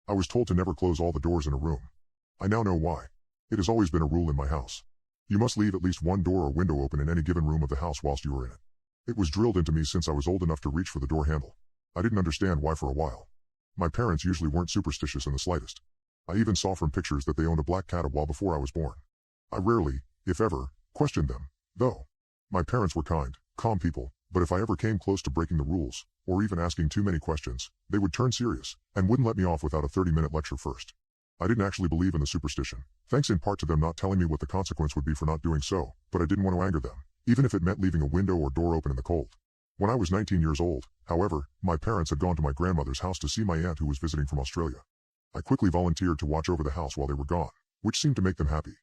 I was told to never close all the doors in a room. I now know why. It has always been a rule in my house. You must leave at least one door or window open in any given room of the house whilst you are in it. It was drilled into me since I was old enough to reach for the door handle. I didn't understand why for a while. My parents usually weren't superstitious in the slightest. I even saw from pictures that they owned a black cat a while before I was born. I rarely, if ever, questioned them, though. My parents were kind, calm people, but if I ever came close to breaking the rules, or even asking too many questions, they would turn serious, and wouldn't let me off without a 30-minute lecture first. I didn't actually believe in the superstition, thanks in part to them not telling me what the consequence would be for not doing so, but I didn't want to anger them, even if it meant leaving a window or door open in the cold. When I was 19 years old, however, my parents had gone to my grandmother's house to see my aunt who was visiting from Australia. I quickly volunteered to watch over the house while they were gone, which seemed to make them happy.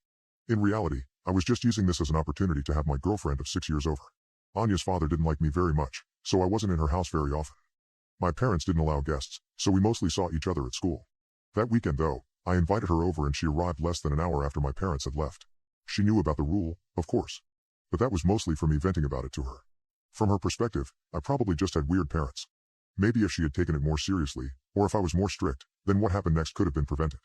In reality, I was just using this as an opportunity to have my girlfriend of 6 years over. Anya's father didn't like me very much, so I wasn't in her house very often. My parents didn't allow guests, so we mostly saw each other at school. That weekend though, I invited her over and she arrived less than an hour after my parents had left. She knew about the rule, of course. But that was mostly for me venting about it to her. From her perspective, I probably just had weird parents. Maybe if she had taken it more seriously, or if I was more strict, then what happened next could have been prevented.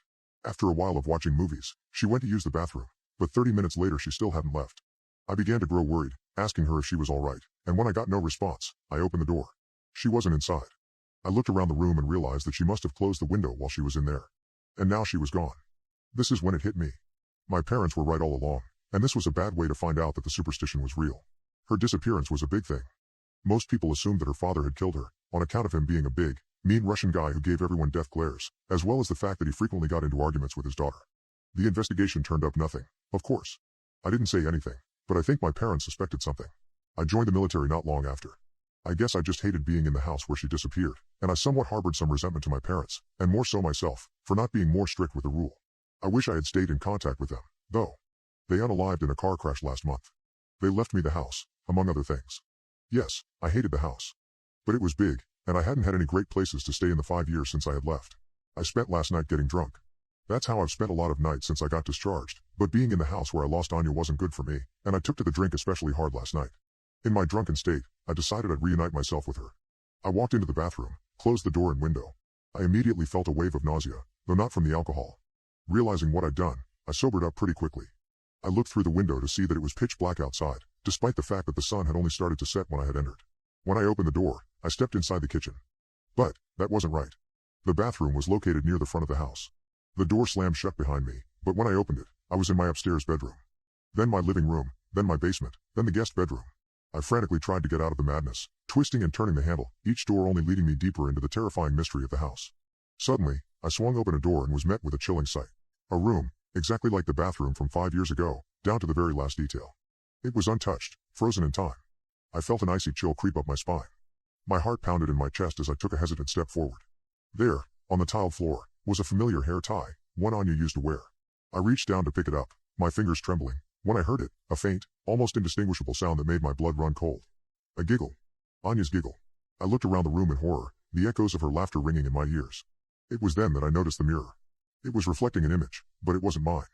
After a while of watching movies, she went to use the bathroom, but 30 minutes later she still hadn't left. I began to grow worried, asking her if she was all right, and when I got no response, I opened the door. She wasn't inside. I looked around the room and realized that she must have closed the window while she was in there. And now she was gone. This is when it hit me. My parents were right all along, and this was a bad way to find out that the superstition was real. Her disappearance was a big thing. Most people assumed that her father had killed her, on account of him being a big, mean Russian guy who gave everyone death glares, as well as the fact that he frequently got into arguments with his daughter. The investigation turned up nothing, of course. I didn't say anything, but I think my parents suspected something. I joined the military not long after. I guess I just hated being in the house where she disappeared, and I somewhat harbored some resentment to my parents, and more so myself, for not being more strict with the rule. I wish I had stayed in contact with them, though. They unalived in a car crash last month. They left me the house, among other things. Yes, I hated the house. But it was big, and I hadn't had any great places to stay in the 5 years since I had left. I spent last night getting drunk. That's how I've spent a lot of nights since I got discharged, but being in the house where I lost Anya wasn't good for me, and I took to the drink especially hard last night. In my drunken state, I decided I'd reunite myself with her. I walked into the bathroom, closed the door and window. I immediately felt a wave of nausea, though not from the alcohol. Realizing what I'd done, I sobered up pretty quickly. I looked through the window to see that it was pitch black outside, despite the fact that the sun had only started to set when I had entered. When I opened the door, I stepped inside the kitchen. But that wasn't right. The bathroom was located near the front of the house. The door slammed shut behind me, but when I opened it, I was in my upstairs bedroom. Then my living room, then my basement, then the guest bedroom. I frantically tried to get out of the madness, twisting and turning the handle, each door only leading me deeper into the terrifying mystery of the house. Suddenly, I swung open a door and was met with a chilling sight. A room, exactly like the bathroom from 5 years ago, down to the very last detail. It was untouched, frozen in time. I felt an icy chill creep up my spine. My heart pounded in my chest as I took a hesitant step forward. There, on the tiled floor, was a familiar hair tie, one Anya used to wear. I reached down to pick it up, my fingers trembling, when I heard it, a faint, almost indistinguishable sound that made my blood run cold. A giggle. Anya's giggle. I looked around the room in horror, the echoes of her laughter ringing in my ears. It was then that I noticed the mirror. It was reflecting an image, but it wasn't mine.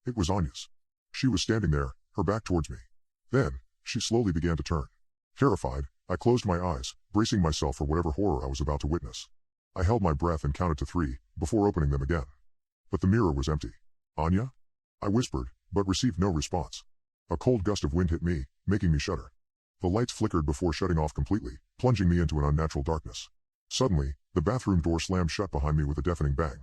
It was Anya's. She was standing there, her back towards me. Then, she slowly began to turn. Terrified, I closed my eyes, bracing myself for whatever horror I was about to witness. I held my breath and counted to 3, before opening them again. But the mirror was empty. Anya? I whispered, but received no response. A cold gust of wind hit me, making me shudder. The lights flickered before shutting off completely, plunging me into an unnatural darkness. Suddenly, the bathroom door slammed shut behind me with a deafening bang.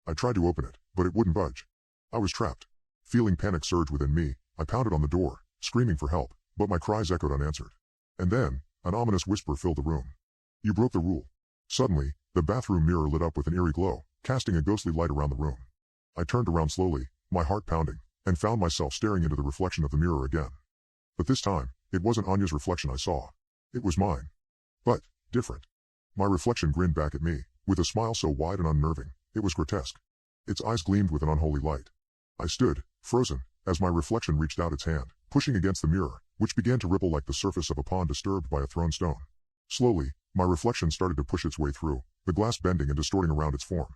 I tried to open it, but it wouldn't budge. I was trapped. Feeling panic surge within me, I pounded on the door, screaming for help, but my cries echoed unanswered. And then, an ominous whisper filled the room. You broke the rule. Suddenly, the bathroom mirror lit up with an eerie glow, casting a ghostly light around the room. I turned around slowly, my heart pounding, and found myself staring into the reflection of the mirror again. But this time, it wasn't Anya's reflection I saw. It was mine. But, different. My reflection grinned back at me, with a smile so wide and unnerving, it was grotesque. Its eyes gleamed with an unholy light. I stood, frozen, as my reflection reached out its hand, pushing against the mirror, which began to ripple like the surface of a pond disturbed by a thrown stone. Slowly, my reflection started to push its way through, the glass bending and distorting around its form.